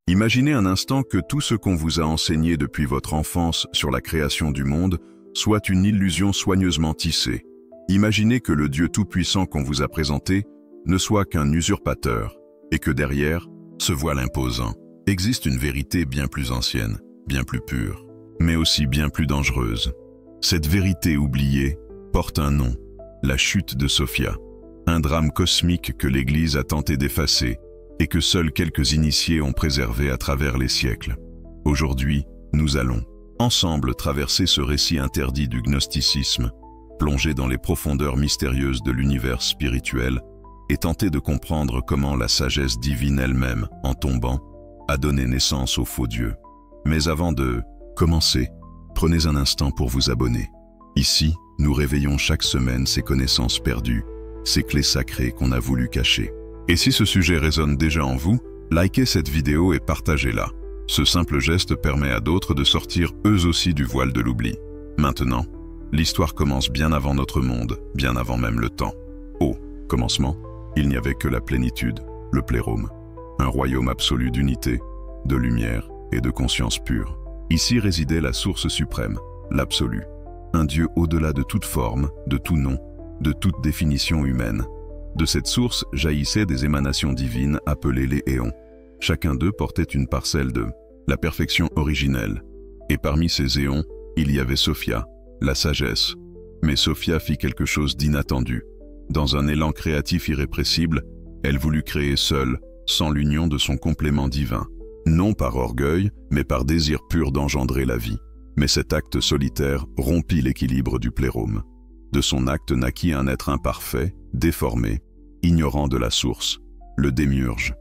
Imaginez un instant que tout ce qu'on vous a enseigné depuis votre enfance sur la création du monde soit une illusion soigneusement tissée. Imaginez que le Dieu tout-puissant qu'on vous a présenté ne soit qu'un usurpateur et que derrière, ce voile imposant, existe une vérité bien plus ancienne, bien plus pure, mais aussi bien plus dangereuse. Cette vérité oubliée porte un nom, la chute de Sophia, un drame cosmique que l'Église a tenté d'effacer et que seuls quelques initiés ont préservé à travers les siècles. Aujourd'hui, nous allons, ensemble, traverser ce récit interdit du gnosticisme, plonger dans les profondeurs mystérieuses de l'univers spirituel et tenter de comprendre comment la sagesse divine elle-même, en tombant, a donné naissance au faux Dieu. Mais avant de commencer, prenez un instant pour vous abonner. Ici, nous réveillons chaque semaine ces connaissances perdues, ces clés sacrées qu'on a voulu cacher. Et si ce sujet résonne déjà en vous, likez cette vidéo et partagez-la. Ce simple geste permet à d'autres de sortir eux aussi du voile de l'oubli. Maintenant, l'histoire commence bien avant notre monde, bien avant même le temps. Au commencement, il n'y avait que la plénitude, le plérôme, un royaume absolu d'unité, de lumière et de conscience pure. Ici résidait la source suprême, l'absolu, un Dieu au-delà de toute forme, de tout nom, de toute définition humaine. De cette source jaillissaient des émanations divines appelées les éons. Chacun d'eux portait une parcelle de la perfection originelle. Et parmi ces éons, il y avait Sophia, la sagesse. Mais Sophia fit quelque chose d'inattendu. Dans un élan créatif irrépressible, elle voulut créer seule, sans l'union de son complément divin. Non par orgueil, mais par désir pur d'engendrer la vie. Mais cet acte solitaire rompit l'équilibre du plérôme. De son acte naquit un être imparfait, déformé, ignorant de la source, le démiurge,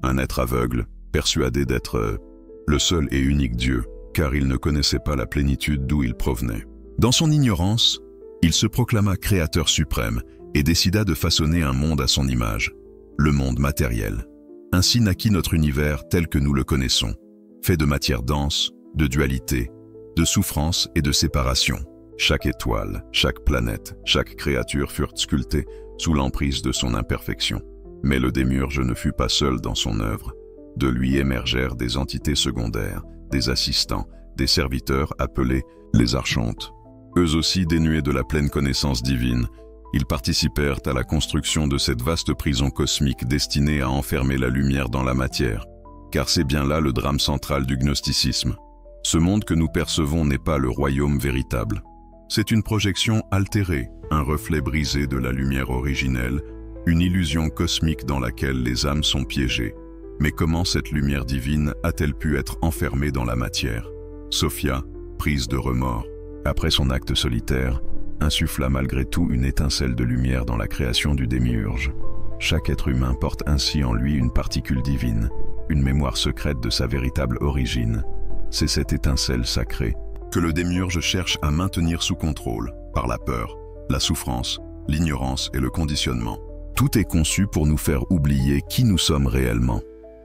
un être aveugle, persuadé d'être le seul et unique Dieu, car il ne connaissait pas la plénitude d'où il provenait. Dans son ignorance, il se proclama créateur suprême et décida de façonner un monde à son image, le monde matériel. Ainsi naquit notre univers tel que nous le connaissons, fait de matière dense, de dualité, de souffrance et de séparation. Chaque étoile, chaque planète, chaque créature furent sculptées sous l'emprise de son imperfection. Mais le démiurge ne fut pas seul dans son œuvre. De lui émergèrent des entités secondaires, des assistants, des serviteurs appelés les archontes. Eux aussi dénués de la pleine connaissance divine, ils participèrent à la construction de cette vaste prison cosmique destinée à enfermer la lumière dans la matière. Car c'est bien là le drame central du gnosticisme. Ce monde que nous percevons n'est pas le royaume véritable. C'est une projection altérée, un reflet brisé de la lumière originelle, une illusion cosmique dans laquelle les âmes sont piégées. Mais comment cette lumière divine a-t-elle pu être enfermée dans la matière? Sophia, prise de remords, après son acte solitaire, insuffla malgré tout une étincelle de lumière dans la création du démiurge. Chaque être humain porte ainsi en lui une particule divine, une mémoire secrète de sa véritable origine. C'est cette étincelle sacrée que le démiurge cherche à maintenir sous contrôle, par la peur, la souffrance, l'ignorance et le conditionnement. Tout est conçu pour nous faire oublier qui nous sommes réellement.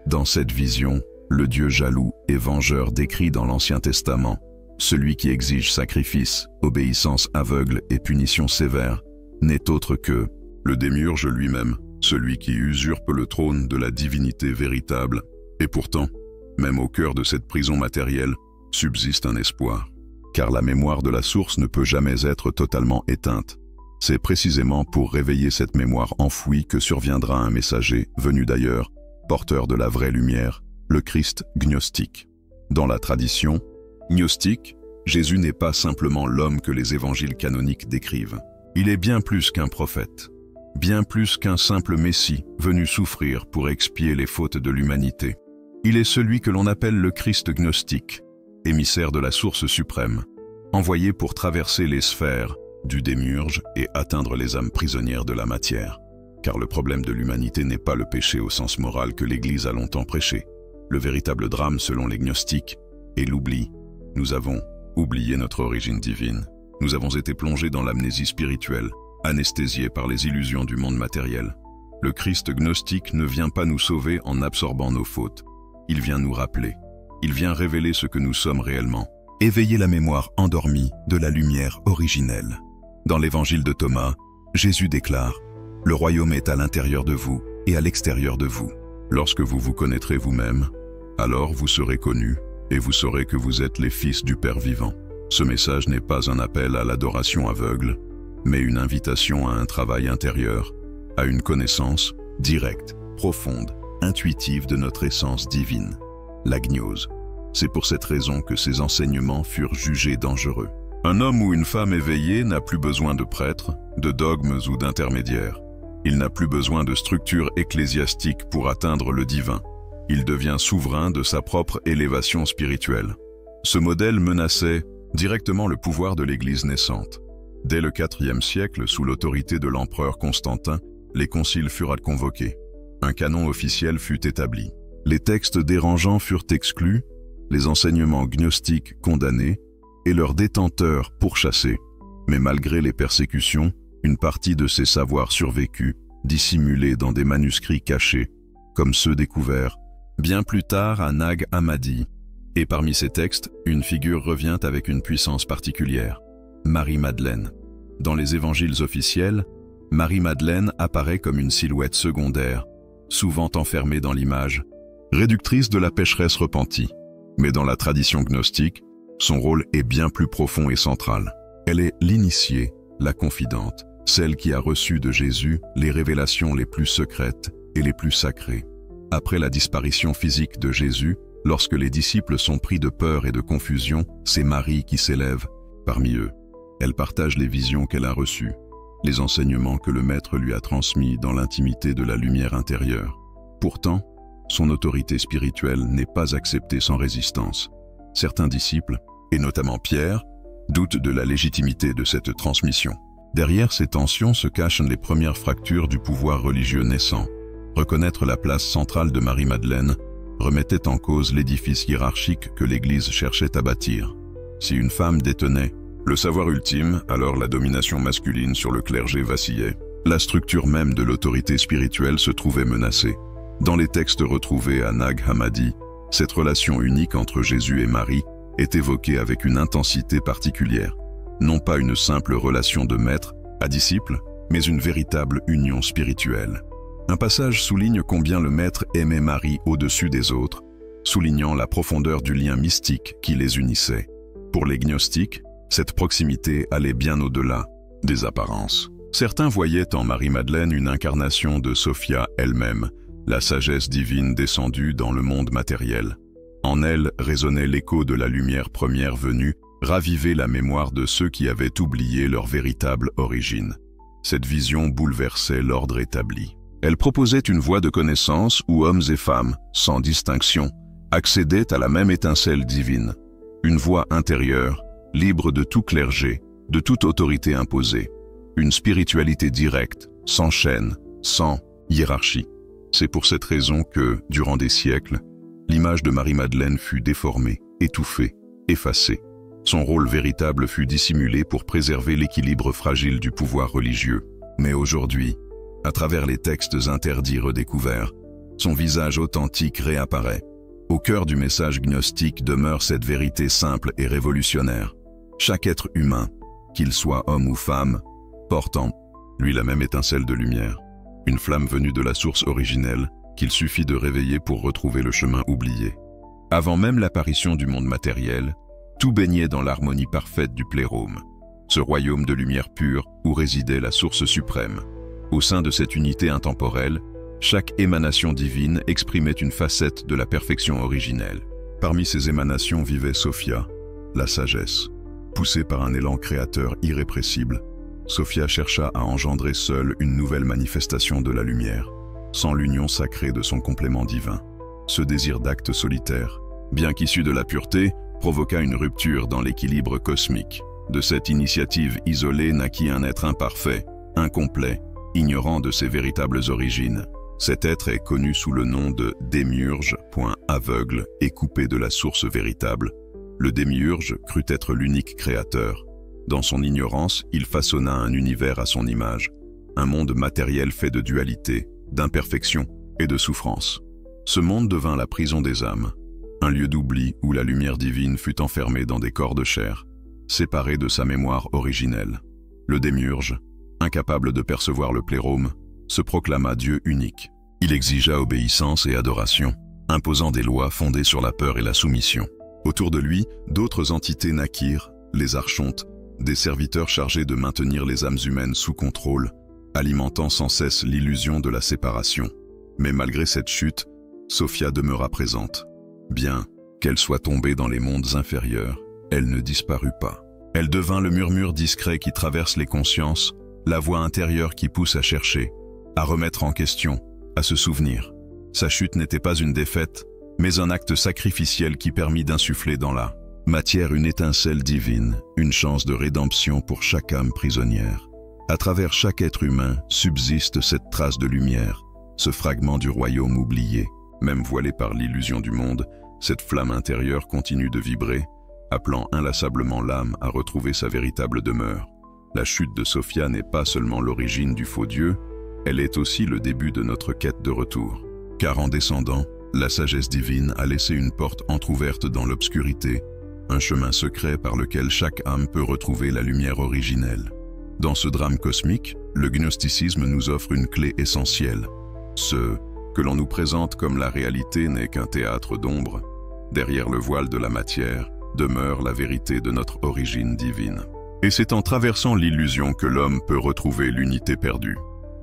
Dans cette vision, le Dieu jaloux et vengeur décrit dans l'Ancien Testament, celui qui exige sacrifice, obéissance aveugle et punition sévère, n'est autre que le démiurge lui-même, celui qui usurpe le trône de la divinité véritable. Et pourtant, même au cœur de cette prison matérielle, subsiste un espoir. Car la mémoire de la source ne peut jamais être totalement éteinte. C'est précisément pour réveiller cette mémoire enfouie que surviendra un messager, venu d'ailleurs, porteur de la vraie lumière, le Christ gnostique. Dans la tradition gnostique, Jésus n'est pas simplement l'homme que les évangiles canoniques décrivent. Il est bien plus qu'un prophète, bien plus qu'un simple Messie venu souffrir pour expier les fautes de l'humanité. Il est celui que l'on appelle le Christ gnostique, émissaire de la source suprême, envoyé pour traverser les sphères du démiurge et atteindre les âmes prisonnières de la matière. Car le problème de l'humanité n'est pas le péché au sens moral que l'Église a longtemps prêché. Le véritable drame, selon les gnostiques, est l'oubli. Nous avons oublié notre origine divine. Nous avons été plongés dans l'amnésie spirituelle, anesthésiés par les illusions du monde matériel. Le Christ gnostique ne vient pas nous sauver en absorbant nos fautes. Il vient nous rappeler. Il vient révéler ce que nous sommes réellement. Éveiller la mémoire endormie de la lumière originelle. Dans l'évangile de Thomas, Jésus déclare « Le royaume est à l'intérieur de vous et à l'extérieur de vous. Lorsque vous vous connaîtrez vous-même, Alors vous serez connus, et vous saurez que vous êtes les fils du Père vivant. Ce message n'est pas un appel à l'adoration aveugle, mais une invitation à un travail intérieur, à une connaissance directe, profonde, intuitive de notre essence divine, la gnose. C'est pour cette raison que ces enseignements furent jugés dangereux. Un homme ou une femme éveillée n'a plus besoin de prêtres, de dogmes ou d'intermédiaires. Il n'a plus besoin de structures ecclésiastiques pour atteindre le divin. Il devient souverain de sa propre élévation spirituelle. Ce modèle menaçait directement le pouvoir de l'Église naissante. Dès le IVe siècle, sous l'autorité de l'empereur Constantin, les conciles furent convoqués. Un canon officiel fut établi. Les textes dérangeants furent exclus, les enseignements gnostiques condamnés et leurs détenteurs pourchassés. Mais malgré les persécutions, une partie de ces savoirs survécut, dissimulés dans des manuscrits cachés, comme ceux découverts bien plus tard à Nag Hammadi. Et parmi ces textes, une figure revient avec une puissance particulière, Marie-Madeleine. Dans les évangiles officiels, Marie-Madeleine apparaît comme une silhouette secondaire, souvent enfermée dans l'image, réductrice de la pécheresse repentie. Mais dans la tradition gnostique, son rôle est bien plus profond et central. Elle est l'initiée, la confidente, celle qui a reçu de Jésus les révélations les plus secrètes et les plus sacrées. Après la disparition physique de Jésus, lorsque les disciples sont pris de peur et de confusion, c'est Marie qui s'élève parmi eux. Elle partage les visions qu'elle a reçues, les enseignements que le Maître lui a transmis dans l'intimité de la lumière intérieure. Pourtant, son autorité spirituelle n'est pas acceptée sans résistance. Certains disciples, et notamment Pierre, doutent de la légitimité de cette transmission. Derrière ces tensions se cachent les premières fractures du pouvoir religieux naissant. Reconnaître la place centrale de Marie-Madeleine remettait en cause l'édifice hiérarchique que l'Église cherchait à bâtir. Si une femme détenait le savoir ultime, alors la domination masculine sur le clergé vacillait. La structure même de l'autorité spirituelle se trouvait menacée. Dans les textes retrouvés à Nag Hammadi, cette relation unique entre Jésus et Marie est évoquée avec une intensité particulière. Non pas une simple relation de maître à disciple, mais une véritable union spirituelle. Un passage souligne combien le Maître aimait Marie au-dessus des autres, soulignant la profondeur du lien mystique qui les unissait. Pour les gnostiques, cette proximité allait bien au-delà des apparences. Certains voyaient en Marie-Madeleine une incarnation de Sophia elle-même, la sagesse divine descendue dans le monde matériel. En elle résonnait l'écho de la lumière première venue, raviver la mémoire de ceux qui avaient oublié leur véritable origine. Cette vision bouleversait l'ordre établi. Elle proposait une voie de connaissance où hommes et femmes, sans distinction, accédaient à la même étincelle divine. Une voie intérieure, libre de tout clergé, de toute autorité imposée. Une spiritualité directe, sans chaîne, sans hiérarchie. C'est pour cette raison que, durant des siècles, l'image de Marie-Madeleine fut déformée, étouffée, effacée. Son rôle véritable fut dissimulé pour préserver l'équilibre fragile du pouvoir religieux. Mais aujourd'hui, à travers les textes interdits redécouverts, son visage authentique réapparaît. Au cœur du message gnostique demeure cette vérité simple et révolutionnaire. Chaque être humain, qu'il soit homme ou femme, porte en lui la même étincelle de lumière, une flamme venue de la source originelle qu'il suffit de réveiller pour retrouver le chemin oublié. Avant même l'apparition du monde matériel, tout baignait dans l'harmonie parfaite du plérôme, ce royaume de lumière pure où résidait la source suprême. Au sein de cette unité intemporelle, chaque émanation divine exprimait une facette de la perfection originelle. Parmi ces émanations vivait Sophia, la sagesse. Poussée par un élan créateur irrépressible, Sophia chercha à engendrer seule une nouvelle manifestation de la lumière, sans l'union sacrée de son complément divin. Ce désir d'acte solitaire, bien qu'issu de la pureté, provoqua une rupture dans l'équilibre cosmique. De cette initiative isolée naquit un être imparfait, incomplet, ignorant de ses véritables origines. Cet être est connu sous le nom de démiurge, aveugle et coupé de la source véritable. Le démiurge crut être l'unique créateur. Dans son ignorance, il façonna un univers à son image, un monde matériel fait de dualité, d'imperfection et de souffrance. Ce monde devint la prison des âmes, un lieu d'oubli où la lumière divine fut enfermée dans des corps de chair, séparés de sa mémoire originelle. Le démiurge, incapable de percevoir le plérôme, se proclama Dieu unique. Il exigea obéissance et adoration. imposant des lois fondées sur la peur et la soumission. Autour de lui, d'autres entités naquirent, les archontes, des serviteurs chargés de maintenir les âmes humaines sous contrôle, alimentant sans cesse l'illusion de la séparation. Mais malgré cette chute, Sophia demeura présente. Bien qu'elle soit tombée dans les mondes inférieurs, elle ne disparut pas. Elle devint le murmure discret qui traverse les consciences, la voix intérieure qui pousse à chercher, à remettre en question, à se souvenir. Sa chute n'était pas une défaite, mais un acte sacrificiel qui permit d'insuffler dans la matière une étincelle divine, une chance de rédemption pour chaque âme prisonnière. À travers chaque être humain subsiste cette trace de lumière, ce fragment du royaume oublié. Même voilé par l'illusion du monde, cette flamme intérieure continue de vibrer, appelant inlassablement l'âme à retrouver sa véritable demeure. La chute de Sophia n'est pas seulement l'origine du faux Dieu, elle est aussi le début de notre quête de retour. Car en descendant, la sagesse divine a laissé une porte entr'ouverte dans l'obscurité, un chemin secret par lequel chaque âme peut retrouver la lumière originelle. Dans ce drame cosmique, le gnosticisme nous offre une clé essentielle. Ce que l'on nous présente comme la réalité n'est qu'un théâtre d'ombre. Derrière le voile de la matière demeure la vérité de notre origine divine. Et c'est en traversant l'illusion que l'homme peut retrouver l'unité perdue.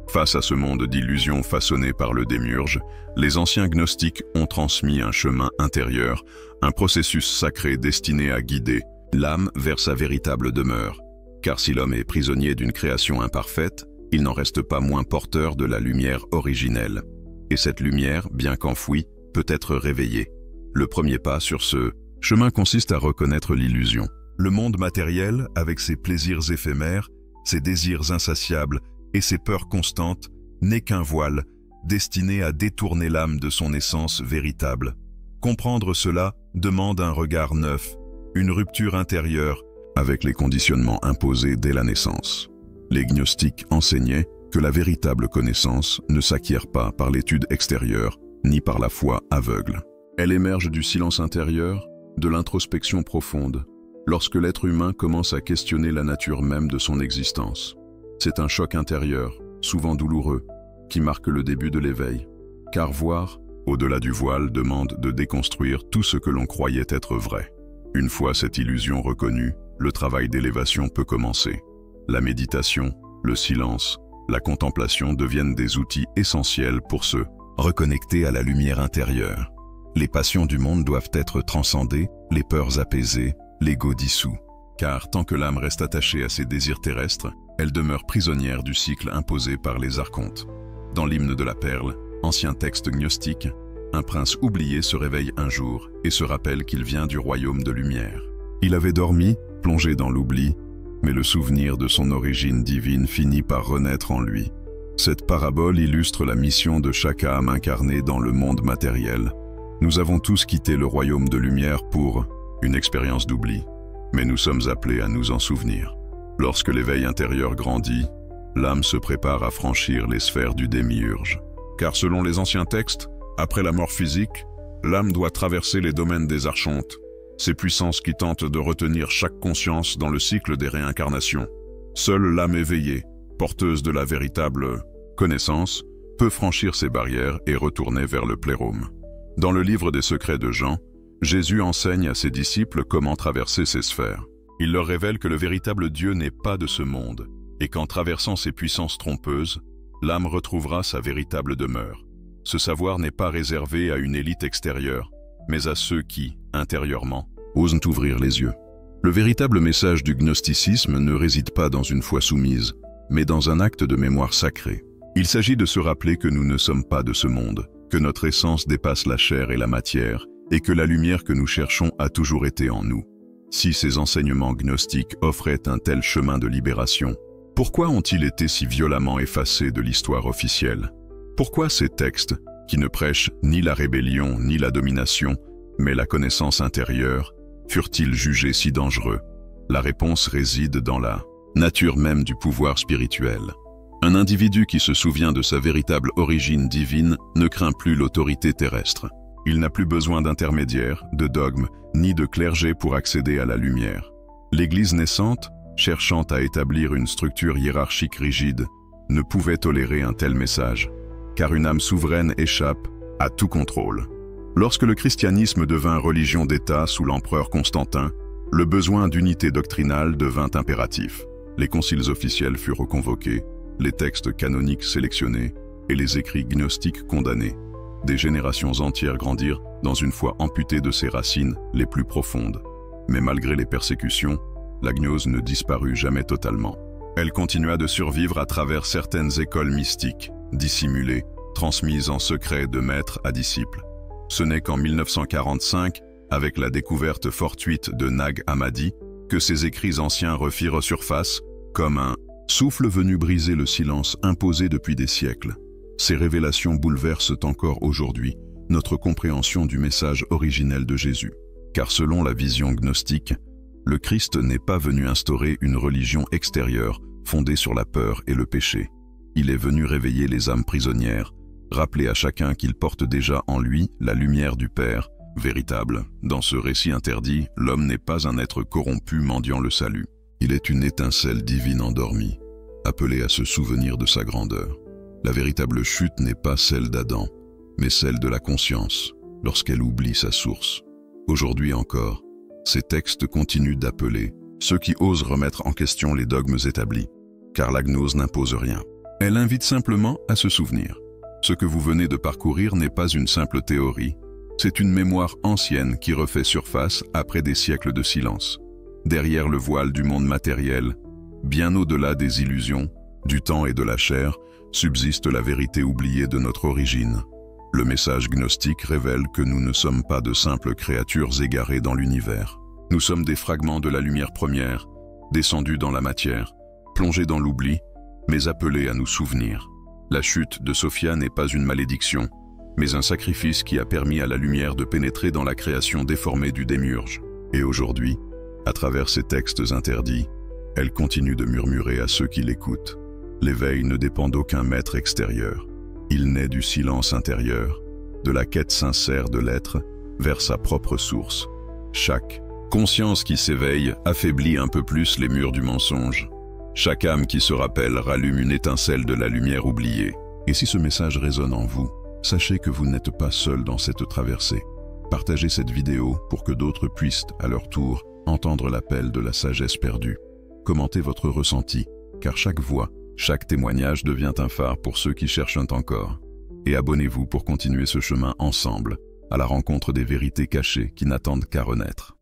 Face à ce monde d'illusions façonné par le démiurge, les anciens gnostiques ont transmis un chemin intérieur, un processus sacré destiné à guider l'âme vers sa véritable demeure. Car si l'homme est prisonnier d'une création imparfaite, il n'en reste pas moins porteur de la lumière originelle. Et cette lumière, bien qu'enfouie, peut être réveillée. Le premier pas sur ce chemin consiste à reconnaître l'illusion. Le monde matériel, avec ses plaisirs éphémères, ses désirs insatiables et ses peurs constantes, n'est qu'un voile destiné à détourner l'âme de son essence véritable. Comprendre cela demande un regard neuf, une rupture intérieure avec les conditionnements imposés dès la naissance. Les gnostiques enseignaient que la véritable connaissance ne s'acquiert pas par l'étude extérieure, ni par la foi aveugle. Elle émerge du silence intérieur, de l'introspection profonde, lorsque l'être humain commence à questionner la nature même de son existence. C'est un choc intérieur, souvent douloureux, qui marque le début de l'éveil. Car voir, au-delà du voile, demande de déconstruire tout ce que l'on croyait être vrai. Une fois cette illusion reconnue, le travail d'élévation peut commencer. La méditation, le silence, la contemplation deviennent des outils essentiels pour se reconnecter à la lumière intérieure. Les passions du monde doivent être transcendées, les peurs apaisées, l'ego dissous. Car tant que l'âme reste attachée à ses désirs terrestres, elle demeure prisonnière du cycle imposé par les archontes. Dans l'hymne de la perle, ancien texte gnostique, un prince oublié se réveille un jour et se rappelle qu'il vient du royaume de lumière. Il avait dormi, plongé dans l'oubli, mais le souvenir de son origine divine finit par renaître en lui. Cette parabole illustre la mission de chaque âme incarnée dans le monde matériel. Nous avons tous quitté le royaume de lumière pour une expérience d'oubli, mais nous sommes appelés à nous en souvenir. Lorsque l'éveil intérieur grandit, l'âme se prépare à franchir les sphères du démiurge. Car selon les anciens textes, après la mort physique, l'âme doit traverser les domaines des archontes, ces puissances qui tentent de retenir chaque conscience dans le cycle des réincarnations. Seule l'âme éveillée, porteuse de la véritable connaissance, peut franchir ces barrières et retourner vers le plérôme. Dans le livre des secrets de Jean, Jésus enseigne à ses disciples comment traverser ces sphères. Il leur révèle que le véritable Dieu n'est pas de ce monde, et qu'en traversant ces puissances trompeuses, l'âme retrouvera sa véritable demeure. Ce savoir n'est pas réservé à une élite extérieure, mais à ceux qui, intérieurement, osent ouvrir les yeux. Le véritable message du gnosticisme ne réside pas dans une foi soumise, mais dans un acte de mémoire sacrée. Il s'agit de se rappeler que nous ne sommes pas de ce monde, que notre essence dépasse la chair et la matière, et que la lumière que nous cherchons a toujours été en nous. Si ces enseignements gnostiques offraient un tel chemin de libération, pourquoi ont-ils été si violemment effacés de l'histoire officielle? Pourquoi ces textes, qui ne prêchent ni la rébellion ni la domination, mais la connaissance intérieure, furent-ils jugés si dangereux? La réponse réside dans la nature même du pouvoir spirituel. Un individu qui se souvient de sa véritable origine divine ne craint plus l'autorité terrestre. Il n'a plus besoin d'intermédiaires, de dogmes, ni de clergé pour accéder à la lumière. L'Église naissante, cherchant à établir une structure hiérarchique rigide, ne pouvait tolérer un tel message, car une âme souveraine échappe à tout contrôle. Lorsque le christianisme devint religion d'État sous l'empereur Constantin, le besoin d'unité doctrinale devint impératif. Les conciles officiels furent reconvoqués, les textes canoniques sélectionnés et les écrits gnostiques condamnés. Des générations entières grandirent dans une foi amputée de ses racines les plus profondes. Mais malgré les persécutions, la gnose ne disparut jamais totalement. Elle continua de survivre à travers certaines écoles mystiques, dissimulées, transmises en secret de maître à disciple. Ce n'est qu'en 1945, avec la découverte fortuite de Nag Hammadi, que ces écrits anciens refirent surface, comme un souffle venu briser le silence imposé depuis des siècles. Ces révélations bouleversent encore aujourd'hui notre compréhension du message originel de Jésus. Car selon la vision gnostique, le Christ n'est pas venu instaurer une religion extérieure fondée sur la peur et le péché. Il est venu réveiller les âmes prisonnières, rappeler à chacun qu'il porte déjà en lui la lumière du Père, véritable. Dans ce récit interdit, l'homme n'est pas un être corrompu mendiant le salut. Il est une étincelle divine endormie, appelée à se souvenir de sa grandeur. La véritable chute n'est pas celle d'Adam, mais celle de la conscience, lorsqu'elle oublie sa source. Aujourd'hui encore, ces textes continuent d'appeler ceux qui osent remettre en question les dogmes établis, car la gnose n'impose rien. Elle invite simplement à se souvenir. Ce que vous venez de parcourir n'est pas une simple théorie, c'est une mémoire ancienne qui refait surface après des siècles de silence. Derrière le voile du monde matériel, bien au-delà des illusions, du temps et de la chair, subsiste la vérité oubliée de notre origine. Le message gnostique révèle que nous ne sommes pas de simples créatures égarées dans l'univers. Nous sommes des fragments de la lumière première, descendus dans la matière, plongés dans l'oubli, mais appelés à nous souvenir. La chute de Sophia n'est pas une malédiction, mais un sacrifice qui a permis à la lumière de pénétrer dans la création déformée du démiurge. Et aujourd'hui, à travers ces textes interdits, elle continue de murmurer à ceux qui l'écoutent. L'éveil ne dépend d'aucun maître extérieur. Il naît du silence intérieur, de la quête sincère de l'être vers sa propre source. Chaque conscience qui s'éveille affaiblit un peu plus les murs du mensonge. Chaque âme qui se rappelle rallume une étincelle de la lumière oubliée. Et si ce message résonne en vous, sachez que vous n'êtes pas seul dans cette traversée. Partagez cette vidéo pour que d'autres puissent, à leur tour, entendre l'appel de la sagesse perdue. Commentez votre ressenti, car chaque voix, chaque témoignage devient un phare pour ceux qui cherchent encore. Et abonnez-vous pour continuer ce chemin ensemble, à la rencontre des vérités cachées qui n'attendent qu'à renaître.